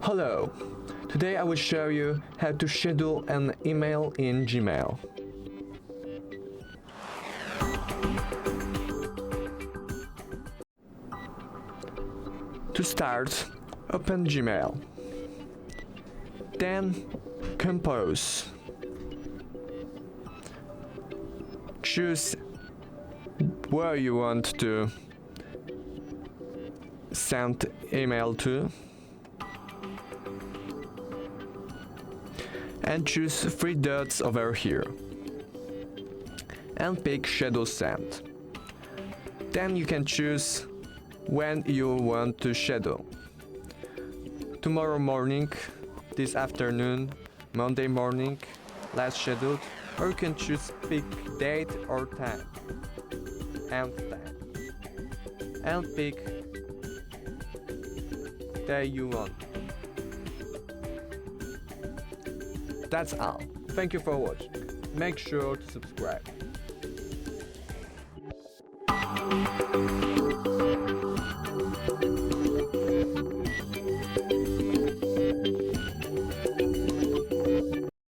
Hello! Today I will show you how to schedule an email in Gmail. To start, open Gmail. Then compose. Choose where you want to send email to and choose three dots over here and pick schedule send. Then you can choose when you want to schedule. Tomorrow morning, this afternoon, Monday morning, last scheduled, or you can choose pick date or time and pick day you want. That's all. Thank you for watching. Make sure to subscribe.